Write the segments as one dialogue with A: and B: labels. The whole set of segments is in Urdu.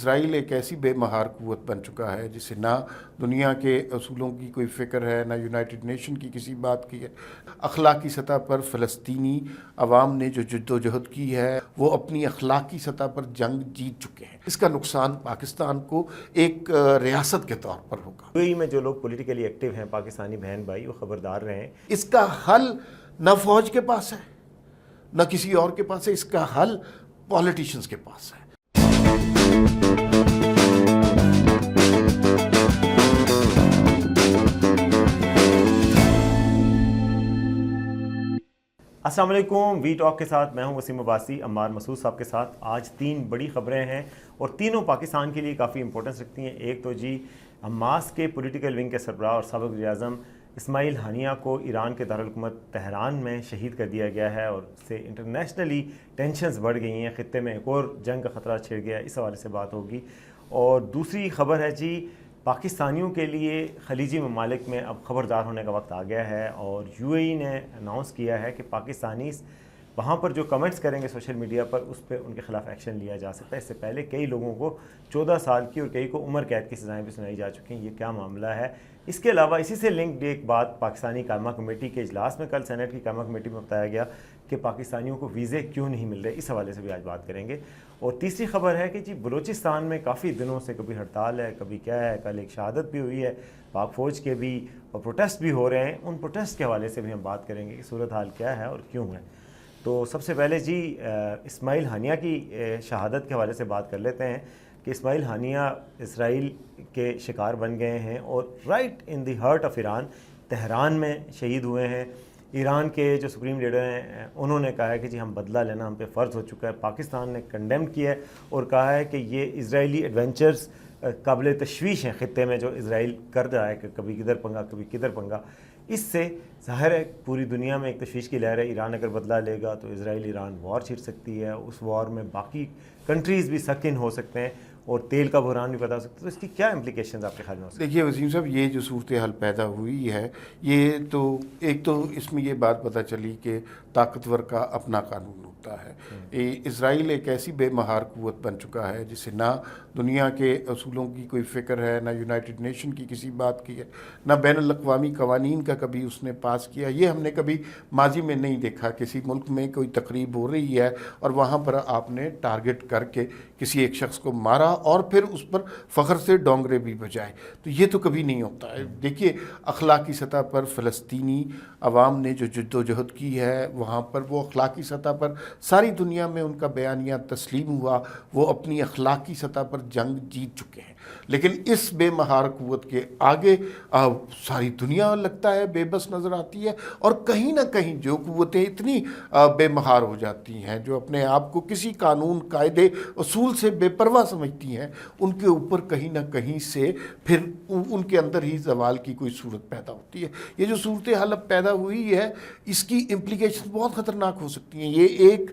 A: اسرائیل ایک ایسی بے مہار قوت بن چکا ہے جسے نہ دنیا کے اصولوں کی کوئی فکر ہے، نہ یونائٹڈ نیشن کی کسی بات کی ہے۔ اخلاقی سطح پر فلسطینی عوام نے جو جد و جہد کی ہے وہ اپنی اخلاقی سطح پر جنگ جیت چکے ہیں۔ اس کا نقصان پاکستان کو ایک ریاست کے طور پر ہوگا۔
B: یو اے ای میں جو لوگ پولیٹیکلی ایکٹیو ہیں پاکستانی بہن بھائی، وہ خبردار رہیں۔
A: اس کا حل نہ فوج کے پاس ہے نہ کسی اور کے پاس ہے، اس کا حل پولیٹیشنز کے پاس ہے۔
B: السلام علیکم، وی ٹاک کے ساتھ میں ہوں وسیم عباسی، عمار مسعود صاحب کے ساتھ۔ آج 3 بڑی خبریں ہیں اور تینوں پاکستان کے لیے کافی امپورٹنس رکھتی ہیں۔ ایک تو حماس کے پولیٹیکل ونگ کے سربراہ اور سابق وزیر اعظم اسماعیل ہانیہ کو ایران کے دارالحکومت تہران میں شہید کر دیا گیا ہے، اور اس سے انٹرنیشنلی ٹینشنز بڑھ گئی ہیں، خطے میں ایک اور جنگ کا خطرہ چھڑ گیا ہے، اس حوالے سے بات ہوگی۔ اور دوسری خبر ہے پاکستانیوں کے لیے خلیجی ممالک میں اب خبردار ہونے کا وقت آ گیا ہے، اور یو اے ای نے اناؤنس کیا ہے کہ پاکستانی وہاں پر جو کمنٹس کریں گے سوشل میڈیا پر، اس پہ ان کے خلاف ایکشن لیا جا سکتا ہے۔ اس سے پہلے کئی لوگوں کو 14 سال کی اور کئی کو عمر قید کی سزائیں بھی سنائی جا چکی ہیں۔ یہ کیا معاملہ ہے؟ اس کے علاوہ اسی سے لنکڈ ایک بات پاکستانی قائمہ کمیٹی کے اجلاس میں کل سینٹ کی قائمہ کمیٹی میں بتایا گیا کہ پاکستانیوں کو ویزے کیوں نہیں مل رہے، اس حوالے سے بھی آج بات کریں گے۔ اور تیسری خبر ہے کہ بلوچستان میں کافی دنوں سے کبھی ہڑتال ہے، کبھی کیا ہے، کل ایک شہادت بھی ہوئی ہے پاک فوج کے بھی، اور پروٹیسٹ بھی ہو رہے ہیں۔ ان پروٹیسٹ کے حوالے سے بھی ہم بات کریں گے کہ صورتحال کیا ہے اور کیوں ہے۔ تو سب سے پہلے اسماعیل ہانیہ کی شہادت کے حوالے سے بات کر لیتے ہیں کہ اسماعیل ہانیہ اسرائیل کے شکار بن گئے ہیں اور right in the heart of Iran, Tehran میں شہید ہوئے ہیں۔ ایران کے جو سپریم لیڈر ہیں انہوں نے کہا ہے کہ ہم بدلہ لینا ہم پہ فرض ہو چکا ہے۔ پاکستان نے کنڈیم کیا ہے اور کہا ہے کہ یہ اسرائیلی ایڈونچرز قابل تشویش ہیں خطے میں، جو اسرائیل کر رہا ہے کہ کبھی کدھر پنگا کبھی کدھر پنگا۔ اس سے ظاہر ہے پوری دنیا میں ایک تشویش کی لہر ہے۔ ایران اگر بدلہ لے گا تو اسرائیل ایران وار چھڑ سکتی ہے، اس وار میں باقی کنٹریز بھی سک ان ہو سکتے ہیں اور تیل کا بحران بھی پیدا ہو سکتا ہے۔ تو اس کی کیا امپلیکیشنز آپ کے خیال میں ہو سکتے ہیں؟
A: دیکھیے وسیم صاحب، یہ جو صورتحال پیدا ہوئی ہے، یہ تو ایک تو اس میں یہ بات پتہ چلی کہ طاقتور کا اپنا قانون ہوتا ہے۔ اسرائیل ایک ایسی بے مہار قوت بن چکا ہے جسے نہ دنیا کے اصولوں کی کوئی فکر ہے، نہ یونائٹڈ نیشن کی کسی بات کی ہے، نہ بین الاقوامی قوانین کا کبھی اس نے پاس کیا۔ یہ ہم نے کبھی ماضی میں نہیں دیکھا۔ کسی ملک میں کوئی تقریب ہو رہی ہے اور وہاں پر آپ نے ٹارگٹ کر کے کسی ایک شخص کو مارا اور پھر اس پر فخر سے ڈونگرے بھی بجائے، تو یہ تو کبھی نہیں ہوتا ہے۔ دیکھیے اخلاقی سطح پر فلسطینی عوام نے جو جد و جہد کی ہے، وہاں پر وہ اخلاقی سطح پر ساری دنیا میں ان کا بیانیہ تسلیم ہوا، وہ اپنی اخلاقی سطح پر جنگ جیت چکے ہیں۔ لیکن اس بے مہار قوت کے آگے ساری دنیا لگتا ہے بے بس نظر آتی ہے، اور کہیں نہ کہیں جو قوتیں اتنی بے مہار ہو جاتی ہیں، جو اپنے آپ کو کسی قانون قاعدے اصول سے بے پرواہ سمجھتی ہیں، ان کے اوپر کہیں نہ کہیں سے پھر ان کے اندر ہی زوال کی کوئی صورت پیدا ہوتی ہے۔ یہ جو صورتحال اب پیدا ہوئی ہے، اس کی امپلیکیشن بہت خطرناک ہو سکتی ہیں۔ یہ ایک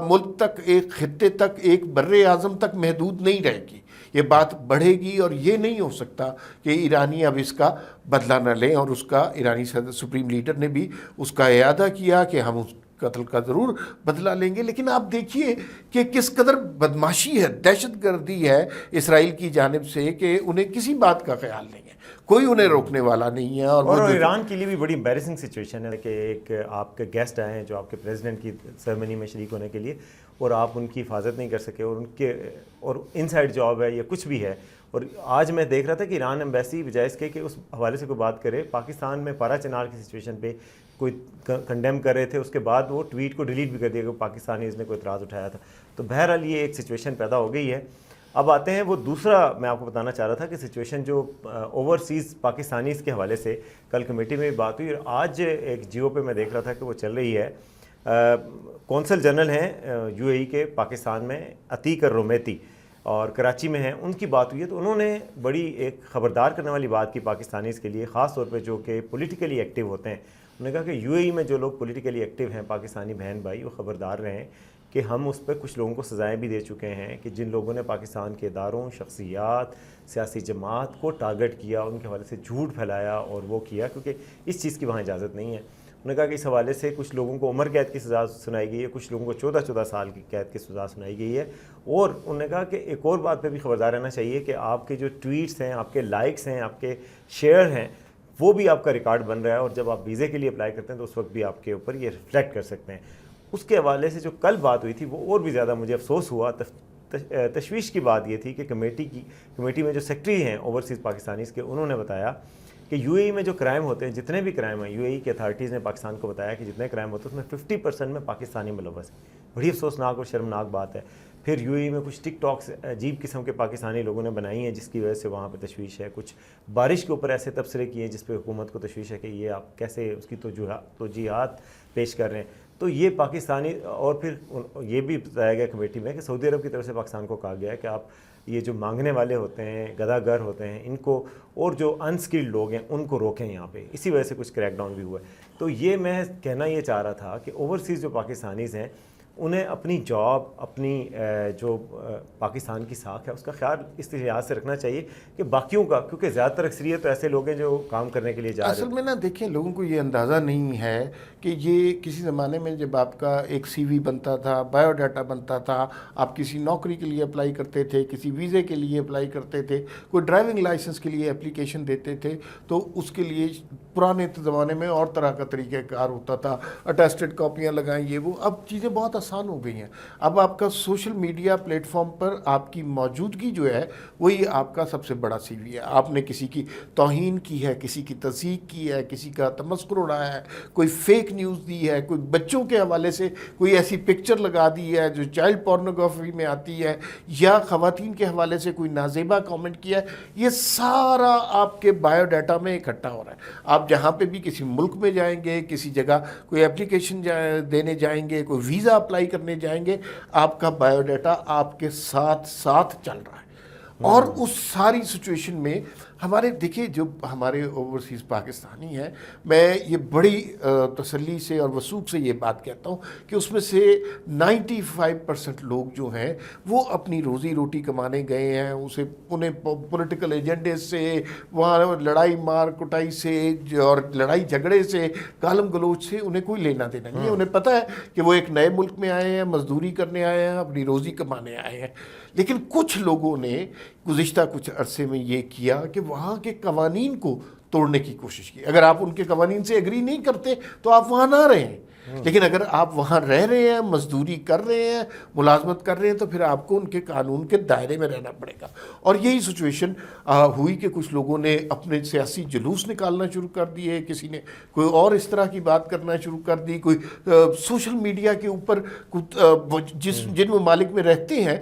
A: ملک تک، ایک خطے تک، ایک بر اعظم تک محدود نہیں رہے گی، یہ بات بڑھے گی، اور یہ نہیں ہو سکتا کہ ایرانی اب اس کا بدلہ نہ لیں۔ اور اس کا ایرانی سپریم لیڈر نے بھی اس کا اعادہ کیا کہ ہم اس قتل کا ضرور بدلہ لیں گے۔ لیکن آپ دیکھیے کہ کس قدر بدماشی ہے، دہشت گردی ہے اسرائیل کی جانب سے، کہ انہیں کسی بات کا خیال نہیں ہے، کوئی انہیں روکنے والا نہیں ہے۔ اور
B: ایران کے لیے بھی بڑی امبیرسنگ سچویشن ہے کہ ایک آپ کے گیسٹ آئے ہیں جو آپ کے پریزیڈنٹ کی سرمنی میں شریک ہونے کے لیے، اور آپ ان کی حفاظت نہیں کر سکے، اور ان کے اور انسائڈ جاب ہے یا کچھ بھی ہے۔ اور آج میں دیکھ رہا تھا کہ ایران ایمبیسی بجائے اس کے کہ اس حوالے سے کوئی بات کرے، پاکستان میں پارا چنار کی سچویشن پہ کوئی کنڈیم کر رہے تھے، اس کے بعد وہ ٹویٹ کو ڈیلیٹ بھی کر دیا کہ پاکستانی اس نے کوئی اعتراض اٹھایا تھا۔ تو بہرحال یہ ایک سچویشن پیدا ہو گئی ہے۔ اب آتے ہیں وہ دوسرا میں آپ کو بتانا چاہ رہا تھا کہ سچویشن جو اوورسیز پاکستانیز کے حوالے سے کل کمیٹی میں بھی بات ہوئی، اور آج ایک جیو پہ میں دیکھ رہا تھا کہ وہ چل رہی ہے۔ کونسل جنرل ہیں یو اے ای کے پاکستان میں، عتیق الرومیتی، اور کراچی میں ہیں، ان کی بات ہوئی ہے۔ تو انہوں نے بڑی ایک خبردار کرنے والی بات کی پاکستانیز کے لیے، خاص طور پہ جو کہ پولیٹیکلی ایکٹیو ہوتے ہیں۔ انہوں نے کہا کہ یو اے ای میں جو لوگ پولیٹیکلی ایکٹیو ہیں پاکستانی بہن بھائی، وہ خبردار رہیں کہ ہم اس پہ کچھ لوگوں کو سزائیں بھی دے چکے ہیں کہ جن لوگوں نے پاکستان کے اداروں، شخصیات، سیاسی جماعت کو ٹارگٹ کیا، ان کے حوالے سے جھوٹ پھیلایا اور وہ کیا، کیونکہ اس چیز کی وہاں اجازت نہیں ہے۔ انہوں نے کہا کہ اس حوالے سے کچھ لوگوں کو عمر قید کی سزا سنائی گئی ہے, کچھ لوگوں کو 14 سال کی قید کی سزا سنائی گئی ہے. اور انہوں نے کہا کہ ایک اور بات پہ بھی خبردار رہنا چاہیے کہ آپ کے جو ٹویٹس ہیں, آپ کے لائکس ہیں, آپ کے شیئر ہیں, وہ بھی آپ کا ریکارڈ بن رہا ہے, اور جب آپ ویزے کے لیے اپلائی کرتے ہیں تو اس وقت بھی آپ کے اوپر یہ ریفلیکٹ کر سکتے ہیں. اس کے حوالے سے جو کل بات ہوئی تھی وہ اور بھی زیادہ مجھے افسوس ہوا, تشویش کی بات یہ تھی کہ کمیٹی میں جو سیکٹری ہیں اوورسیز پاکستانیز کے, انہوں نے بتایا کہ یو اے ای میں جو کرائم ہوتے ہیں, جتنے بھی کرائم ہیں, یو اے ای کی اتھارٹیز نے پاکستان کو بتایا کہ جتنے کرائم ہوتے ہیں اس میں 50% میں پاکستانی ملوث ہیں. بڑی افسوسناک اور شرمناک بات ہے. پھر یو اے ای میں کچھ ٹک ٹاکس عجیب قسم کے پاکستانی لوگوں نے بنائی ہیں جس کی وجہ سے وہاں پہ تشویش ہے. کچھ بارش کے اوپر ایسے تبصرے کیے ہیں جس پہ حکومت کو تشویش ہے کہ یہ آپ کیسے اس کی توجیہات پیش کر رہے ہیں. تو یہ پاکستانی, اور پھر یہ بھی بتایا گیا کمیٹی میں کہ سعودی عرب کی طرف سے پاکستان کو کہا گیا ہے کہ آپ یہ جو مانگنے والے ہوتے ہیں, گداگر ہوتے ہیں, ان کو, اور جو انسکلڈ لوگ ہیں ان کو روکیں یہاں پہ. اسی وجہ سے کچھ کریک ڈاؤن بھی ہوا ہے. تو یہ میں کہنا یہ چاہ رہا تھا کہ اوورسیز جو پاکستانیز ہیں انہیں اپنی جاب, اپنی جو پاکستان کی ساکھ ہے اس کا خیال اس لحاظ سے رکھنا چاہیے کہ باقیوں کا, کیونکہ زیادہ تر اکثریت تو ایسے لوگ ہیں جو کام کرنے کے لیے جا رہے ہیں.
A: اصل میں نا دیکھیں, لوگوں کو یہ اندازہ نہیں ہے کہ یہ کسی زمانے میں جب آپ کا ایک سی وی بنتا تھا, بایو ڈاٹا بنتا تھا, آپ کسی نوکری کے لیے اپلائی کرتے تھے, کسی ویزے کے لیے اپلائی کرتے تھے, کوئی ڈرائیونگ لائسنس کے لیے اپلیکیشن دیتے تھے, تو اس کے لیے پرانے زمانے میں اور طرح کا طریقہ کار ہوتا تھا, اٹیسٹڈ کاپیاں لگائیں, یہ وہ. اب چیزیں بہت آسان ہو گئی ہیں. اب آپ کا سوشل میڈیا پلیٹ فارم پر آپ کی موجودگی جو ہے وہی آپ کا سب سے بڑا سی وی ہے. آپ نے کسی کی توہین کی ہے, کسی کی تصدیق کی ہے, کسی کا تمسخر اڑایا ہے, کوئی فیک نیوز دی ہے, کوئی بچوں کے حوالے سے کوئی ایسی پکچر لگا دی ہے جو چائلڈ پورنوگرافی میں آتی ہے, یا خواتین کے حوالے سے کوئی نازیبا کامنٹ کیا ہے, یہ سارا آپ کے بایو ڈاٹا میں اکٹھا ہو رہا ہے. آپ جہاں پہ بھی کسی ملک میں جائیں گے, کسی جگہ کوئی اپلیکیشن دینے جائیں گے, کوئی ویزا اپلائی کرنے جائیں گے, آپ کا بایو ڈاٹا آپ کے ساتھ ساتھ چل رہا ہے. اور اس ساری سچویشن میں ہمارے دیکھیے جو ہمارے اوورسیز پاکستانی ہیں, میں یہ بڑی تسلی سے اور وثوق سے یہ بات کہتا ہوں کہ اس میں سے 95% لوگ جو ہیں وہ اپنی روزی روٹی کمانے گئے ہیں. انہیں پولیٹیکل ایجنڈے سے, وہاں لڑائی مار کٹائی سے اور لڑائی جھگڑے سے, گالم گلوچ سے انہیں کوئی لینا دینا نہیں ہے. انہیں پتہ ہے کہ وہ ایک نئے ملک میں آئے ہیں, مزدوری کرنے آئے ہیں, اپنی روزی کمانے آئے ہیں. لیکن کچھ لوگوں نے گزشتہ کچھ عرصے میں یہ کیا کہ وہاں کے قوانین کو توڑنے کی کوشش کی. اگر آپ ان کے قوانین سے ایگری نہیں کرتے تو آپ وہاں نہ رہیں, لیکن اگر آپ وہاں رہ رہے ہیں, مزدوری کر رہے ہیں, ملازمت کر رہے ہیں, تو پھر آپ کو ان کے قانون کے دائرے میں رہنا پڑے گا. اور یہی سچویشن ہوئی کہ کچھ لوگوں نے اپنے سیاسی جلوس نکالنا شروع کر دیے, کسی نے کوئی اور اس طرح کی بات کرنا شروع کر دی, کوئی سوشل میڈیا کے اوپر جن ممالک میں رہتے ہیں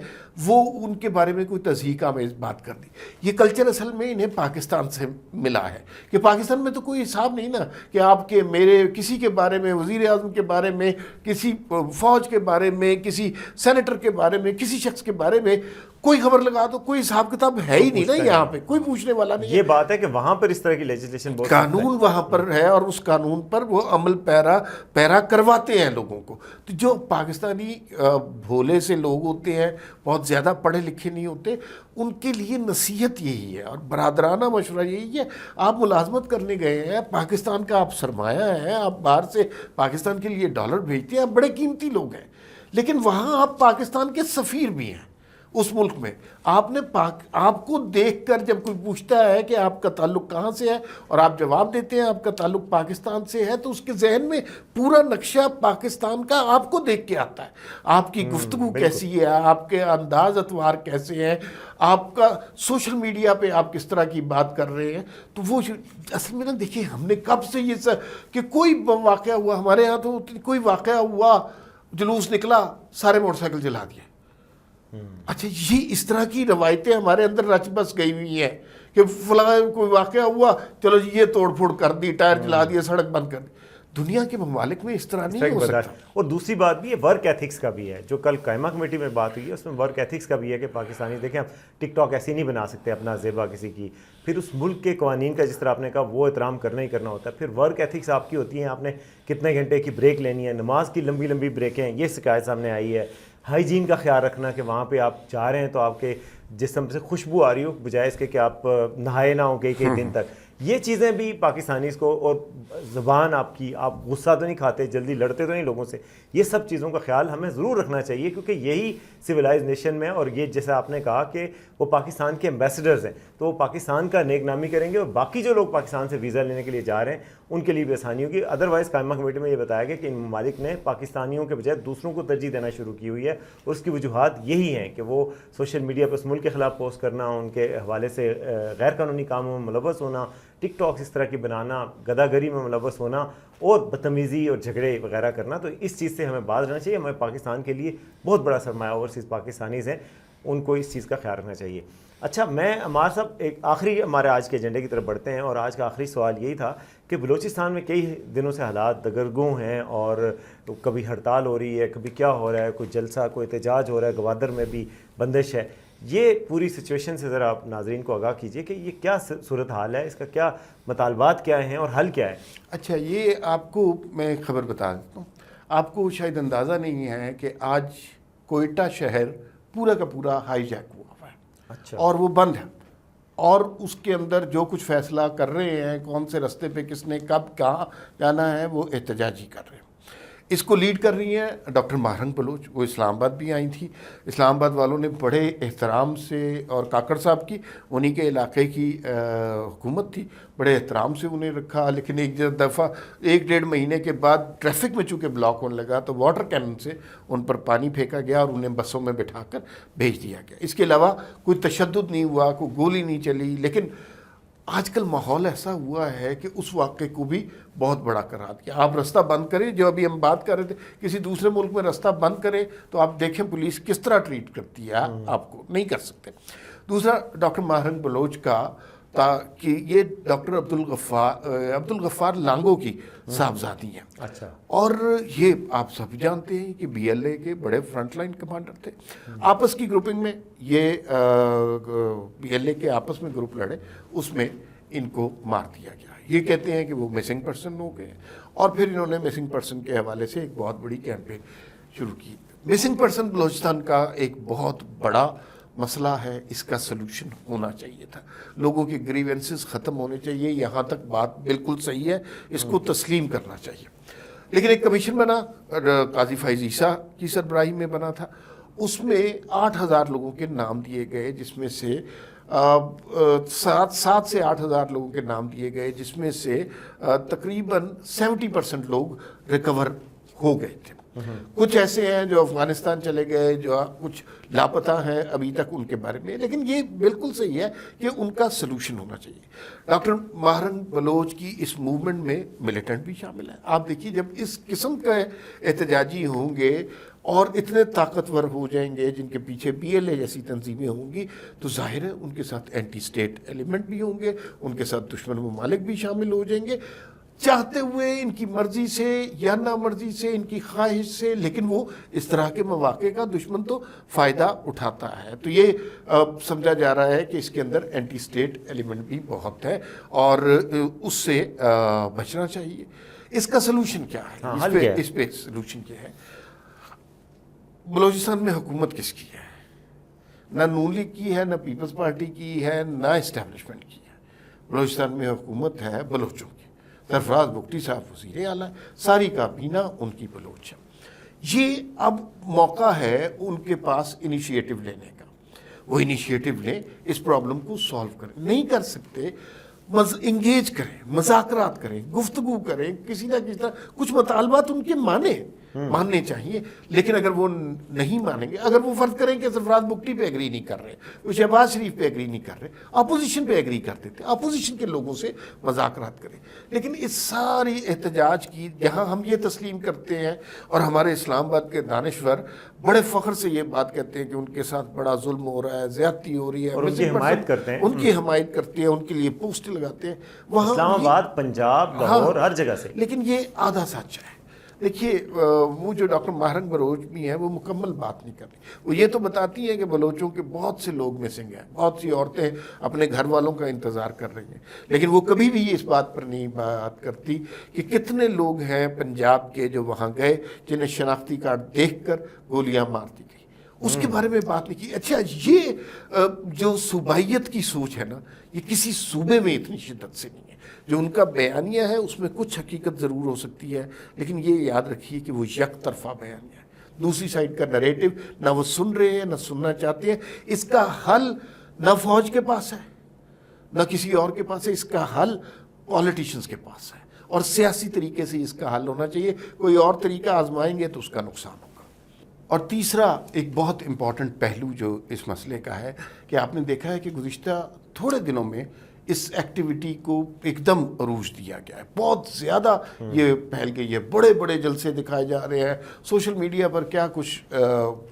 A: وہ ان کے بارے میں کوئی تضحیک آمیز بات کر دی. یہ کلچر اصل میں انہیں پاکستان سے ملا ہے کہ پاکستان میں تو کوئی حساب نہیں نا کہ آپ کے میرے کسی کے بارے میں, وزیر اعظم کے بارے میں, کسی فوج کے بارے میں, کسی سینیٹر کے بارے میں, کسی شخص کے بارے میں کوئی خبر لگا تو کوئی حساب کتاب ہے ہی نہیں نا, یہاں پہ کوئی پوچھنے والا نہیں.
B: یہ بات ہے کہ وہاں پر اس طرح کی لیجسلیشن بہت
A: قانون وہاں پر ہے اور اس قانون پر وہ عمل پیرا کرواتے ہیں لوگوں کو. تو جو پاکستانی بھولے سے لوگ ہوتے ہیں, بہت زیادہ پڑھے لکھے نہیں ہوتے, ان کے لیے نصیحت یہی ہے اور برادرانہ مشورہ یہی ہے. آپ ملازمت کرنے گئے ہیں, پاکستان کا آپ سرمایہ ہے, آپ باہر سے پاکستان کے لیے ڈالر بھیجتے ہیں, آپ بڑے قیمتی لوگ ہیں, لیکن وہاں آپ پاکستان کے سفیر بھی ہیں اس ملک میں. آپ کو دیکھ کر جب کوئی پوچھتا ہے کہ آپ کا تعلق کہاں سے ہے اور آپ جواب دیتے ہیں آپ کا تعلق پاکستان سے ہے, تو اس کے ذہن میں پورا نقشہ پاکستان کا آپ کو دیکھ کے آتا ہے. آپ کی گفتگو کیسی ہے, آپ کے انداز اتوار کیسے ہیں, آپ کا سوشل میڈیا پہ آپ کس طرح کی بات کر رہے ہیں. تو وہ اصل میں نا دیکھیے, ہم نے کب سے یہ کہ کوئی واقعہ ہوا ہمارے یہاں, تو کوئی واقعہ ہوا, جلوس نکلا, سارے موٹر سائیکل جلا دیا. اچھا, یہ اس طرح کی روایتیں ہمارے اندر رچ بس گئی ہوئی ہیں کہ فلاں کوئی واقعہ ہوا, چلو جی یہ توڑ پھوڑ کر دی, ٹائر جلا دیا, سڑک بند کر دی. دنیا کے ممالک میں اس طرح نہیں ہو سکتا.
B: اور دوسری بات بھی ہے, ورک ایتھکس کا بھی ہے. جو کل قائمہ کمیٹی میں بات ہوئی ہے اس میں ورک ایتھکس کا بھی ہے کہ پاکستانی دیکھیں آپ ٹک ٹاک ایسی نہیں بنا سکتے اپنا زیبا کسی کی. پھر اس ملک کے قوانین کا جس طرح آپ نے کہا وہ احترام کرنا ہی کرنا ہوتا ہے. پھر ورک ایتھکس آپ کی ہوتی ہیں, آپ نے کتنے گھنٹے کی بریک لینی ہے, نماز کی لمبی لمبی بریکیں ہیں, یہ شکایت سامنے آئی ہے. ہائیجین کا خیال رکھنا کہ وہاں پہ آپ جا رہے ہیں تو آپ کے جسم سے خوشبو آ رہی ہو, بجائے اس کے کہ آپ نہائے نہ ہوں کئی دن تک. یہ چیزیں بھی پاکستانیز کو, اور زبان آپ کی, آپ غصہ تو نہیں کھاتے, جلدی لڑتے تو نہیں لوگوں سے, یہ سب چیزوں کا خیال ہمیں ضرور رکھنا چاہیے, کیونکہ یہی سویلائز نیشن میں, اور یہ جیسے آپ نے کہا کہ وہ پاکستان کے ایمبیسڈرز ہیں, تو وہ پاکستان کا نیک نامی کریں گے, اور باقی جو لوگ پاکستان سے ویزا لینے کے لیے جا رہے ہیں ان کے لیے بھی آسانی ہوگی. ادروائز قائمہ کمیٹی میں یہ بتایا گیا کہ ان ممالک نے پاکستانیوں کے بجائے دوسروں کو ترجیح دینا شروع کی ہوئی ہے, اور اس کی وجوہات یہی ہیں کہ وہ سوشل میڈیا پہ اس ملک کے خلاف پوسٹ کرنا, ان کے حوالے سے غیر قانونی کاموں میں ملوث ہونا, ٹک ٹاکس اس طرح کی بنانا, گداگری میں ملوث ہونا, اور بدتمیزی اور جھگڑے وغیرہ کرنا. تو اس چیز سے ہمیں باز رہنا چاہیے. ہمیں پاکستان کے لیے بہت بڑا سرمایہ اوورسیز پاکستانیز ہیں, ان کو اس چیز کا خیال رکھنا چاہیے. اچھا, میں عمار صاحب ایک آخری ہمارے آج کے ایجنڈے کی طرف بڑھتے ہیں, اور آج کا آخری سوال یہی تھا کہ بلوچستان میں کئی دنوں سے حالات دگرگوں ہیں, اور کبھی ہڑتال ہو رہی ہے, کبھی کیا ہو رہا ہے, کوئی جلسہ, کوئی احتجاج ہو رہا ہے, گوادر میں بھی بندش ہے. یہ پوری سچویشن سے ذرا آپ ناظرین کو آگاہ کیجئے کہ یہ کیا صورتحال ہے, اس کا کیا مطالبات کیا ہیں اور حل کیا ہے.
A: اچھا, یہ آپ کو میں خبر بتا دیتا ہوں. آپ کو شاید اندازہ نہیں ہے کہ آج کوئٹہ شہر پورا کا پورا ہائی جیک ہوا ہے.
B: اچھا.
A: اور وہ بند ہے, اور اس کے اندر جو کچھ فیصلہ کر رہے ہیں, کون سے رستے پہ کس نے کب کہاں جانا ہے, وہ احتجاجی کر رہے ہیں. اس کو لیڈ کر رہی ہیں ڈاکٹر ماہرنگ بلوچ. وہ اسلام آباد بھی آئی تھی. اسلام آباد والوں نے بڑے احترام سے, اور کاکڑ صاحب کی انہی کے علاقے کی حکومت تھی, بڑے احترام سے انہیں رکھا. لیکن ایک دفعہ 1-1.5 مہینے کے بعد ٹریفک میں چونکہ بلاک ہونے لگا, تو واٹر کینن سے ان پر پانی پھینکا گیا اور انہیں بسوں میں بٹھا کر بھیج دیا گیا. اس کے علاوہ کوئی تشدد نہیں ہوا, کوئی گولی نہیں چلی. لیکن آج کل ماحول ایسا ہوا ہے کہ اس واقعے کو بھی بہت بڑا قرار دیا. آپ رستہ بند کریں, جو ابھی ہم بات کر رہے تھے, کسی دوسرے ملک میں رستہ بند کریں تو آپ دیکھیں پولیس کس طرح ٹریٹ کرتی ہے, آپ کو نہیں کر سکتے. دوسرا, ڈاکٹر ماہرنگ بلوچ کا تھا کہ یہ ڈاکٹر عبدالغفار لانگو کی صاحبزادی ہیں.
B: اچھا.
A: اور یہ آپ سب جانتے ہیں کہ بی ایل اے کے بڑے فرنٹ لائن کمانڈر تھے. آپس کی گروپنگ میں یہ بی ایل اے کے آپس میں گروپ لڑے, اس میں ان کو مار دیا گیا. یہ کہتے ہیں کہ وہ مسنگ پرسن ہو گئے, اور پھر انہوں نے مسنگ پرسن کے حوالے سے ایک بہت بڑی کیمپین شروع کی. مسنگ پرسن بلوچستان کا ایک بہت بڑا مسئلہ ہے, اس کا سلوشن ہونا چاہیے تھا. لوگوں کے گریونسز ختم ہونے چاہیے. یہاں تک بات بالکل صحیح ہے, اس کو تسلیم کرنا چاہیے. لیکن ایک کمیشن بنا, قاضی فائز عیسیٰ کی سربراہی میں بنا تھا. اس میں 8,000 لوگوں کے نام دیے گئے, جس میں سے 7 سے 8,000 لوگوں کے نام دیے گئے, جس میں سے تقریباً 70% لوگ ریکور ہو گئے تھے. کچھ ایسے ہیں جو افغانستان چلے گئے, جو کچھ لاپتہ ہیں ابھی تک ان کے بارے میں. لیکن یہ بالکل صحیح ہے کہ ان کا سلوشن ہونا چاہیے. ڈاکٹر ماہرنگ بلوچ کی اس موومنٹ میں ملیٹنٹ بھی شامل ہیں. آپ دیکھیے, جب اس قسم کا احتجاجی ہوں گے اور اتنے طاقتور ہو جائیں گے, جن کے پیچھے بی ایل اے جیسی تنظیمیں ہوں گی, تو ظاہر ہے ان کے ساتھ اینٹی اسٹیٹ ایلیمنٹ بھی ہوں گے, ان کے ساتھ دشمن ممالک بھی شامل ہو جائیں گے, چاہتے ہوئے, ان کی مرضی سے یا نامرضی سے, ان کی خواہش سے. لیکن وہ اس طرح کے مواقع کا دشمن تو فائدہ اٹھاتا ہے. تو یہ سمجھا جا رہا ہے کہ اس کے اندر اینٹی اسٹیٹ ایلیمنٹ بھی بہت ہے, اور اس سے بچنا چاہیے. اس کا سلوشن کیا ہے؟ اس پہ سلوشن کیا ہے؟ بلوچستان میں حکومت کس کی ہے؟ نہ نون لیگ کی ہے, نہ پیپلز پارٹی کی ہے, نہ اسٹیبلشمنٹ کی ہے. بلوچستان میں حکومت ہے بلوچوں کی. سرفراز بگٹی صاحب وزیر اعلیٰ, ساری کابینہ ان کی بلوچ ہے. یہ اب موقع ہے ان کے پاس انیشیٹو لینے کا. وہ انیشیٹو لیں, اس پرابلم کو سالو کریں. نہیں کر سکتے, انگیج کریں, مذاکرات کریں, گفتگو کریں, کسی نہ کسی طرح کچھ مطالبات ان کے ماننے چاہیے. لیکن اگر وہ نہیں مانیں گے, اگر وہ فرض کریں کہ سرفراز بگٹی پہ ایگری نہیں کر رہے, وہ شہباز شریف پہ ایگری نہیں کر رہے, اپوزیشن پہ ایگری کر دیتے, اپوزیشن کے لوگوں سے مذاکرات کریں. لیکن اس ساری احتجاج کی جہاں ہم یہ تسلیم کرتے ہیں, اور ہمارے اسلام آباد کے دانشور بڑے فخر سے یہ بات کہتے ہیں کہ ان کے ساتھ بڑا ظلم ہو رہا ہے, زیادتی ہو رہی ہے,
B: اور ان کی حمایت کرتے ہیں,
A: ان کی حمایت کرتے ہیں, ان کے لیے پوسٹ لگاتے ہیں وہاں
B: اسلام آباد, پنجاب, لاہور, ہر جگہ سے.
A: لیکن یہ آدھا سچ ہے. دیکھیے, وہ جو ڈاکٹر ماہرنگ بلوچ بھی ہیں, وہ مکمل بات نہیں کر رہی. وہ یہ تو بتاتی ہیں کہ بلوچوں کے بہت سے لوگ مسنگ ہیں, بہت سی عورتیں اپنے گھر والوں کا انتظار کر رہی ہیں. لیکن وہ کبھی بھی اس بات پر نہیں بات کرتی کہ کتنے لوگ ہیں پنجاب کے جو وہاں گئے, جنہیں شناختی کارڈ دیکھ کر گولیاں مار دی گئی. اس کے بارے میں بات نہیں کی. اچھا یہ جو صوبائیت کی سوچ ہے نا, یہ کسی صوبے میں اتنی شدت سے نہیں ہے. جو ان کا بیانیہ ہے اس میں کچھ حقیقت ضرور ہو سکتی ہے, لیکن یہ یاد رکھیے کہ وہ یک طرفہ بیانیہ ہے. دوسری سائڈ کا نریٹو نہ وہ سن رہے ہیں نہ سننا چاہتے ہیں. اس کا حل نہ فوج کے پاس ہے نہ کسی اور کے پاس ہے, اس کا حل پولیٹیشنز کے پاس ہے, اور سیاسی طریقے سے اس کا حل ہونا چاہیے. کوئی اور طریقہ آزمائیں گے تو اس کا نقصان ہوگا. اور تیسرا ایک بہت امپورٹنٹ پہلو جو اس مسئلے کا ہے کہ آپ نے دیکھا ہے کہ گزشتہ تھوڑے دنوں میں اس ایکٹیویٹی کو ایک دم عروج دیا گیا ہے. بہت زیادہ یہ پھیل گئی ہے, بڑے بڑے جلسے دکھائے جا رہے ہیں. سوشل میڈیا پر کیا کچھ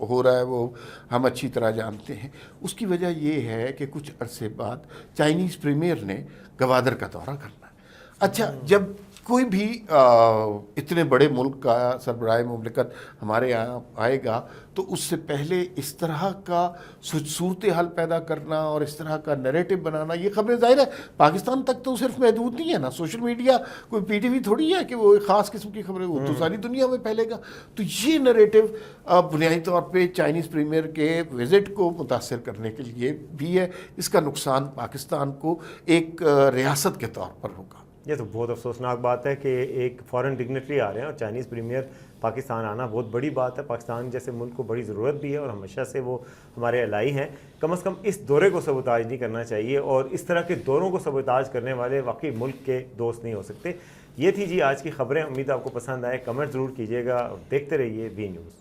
A: ہو رہا ہے وہ ہم اچھی طرح جانتے ہیں. اس کی وجہ یہ ہے کہ کچھ عرصے بعد چائنیز پریمیئر نے گوادر کا دورہ کرنا ہے. اچھا, جب کوئی بھی اتنے بڑے ملک کا سربراہ مملکت ہمارے یہاں آئے گا تو اس سے پہلے اس طرح کا صورتحال پیدا کرنا اور اس طرح کا نیریٹو بنانا, یہ خبریں ظاہر ہے پاکستان تک تو صرف محدود نہیں ہے نا. سوشل میڈیا کوئی پی ٹی وی تھوڑی ہے کہ وہ ایک خاص قسم کی خبریں, وہ تو ساری دنیا میں پھیلے گا. تو یہ نیریٹو بنیادی طور پہ چائنیز پریمیئر کے وزٹ کو متاثر کرنے کے لیے بھی ہے. اس کا نقصان پاکستان کو ایک ریاست کے طور پر ہوگا.
B: یہ تو بہت افسوسناک بات ہے کہ ایک فارن ڈگنیٹری آ رہے ہیں اور چائنیز پریمیئر پاکستان آنا بہت بڑی بات ہے. پاکستان جیسے ملک کو بڑی ضرورت بھی ہے اور ہمیشہ سے وہ ہمارے الائی ہیں. کم از کم اس دورے کو سبوتاج نہیں کرنا چاہیے, اور اس طرح کے دوروں کو سبوتاج کرنے والے واقعی ملک کے دوست نہیں ہو سکتے. یہ تھی جی آج کی خبریں. امید آپ کو پسند آئے. کمنٹ ضرور کیجیے گا اور دیکھتے رہیے وی نیوز.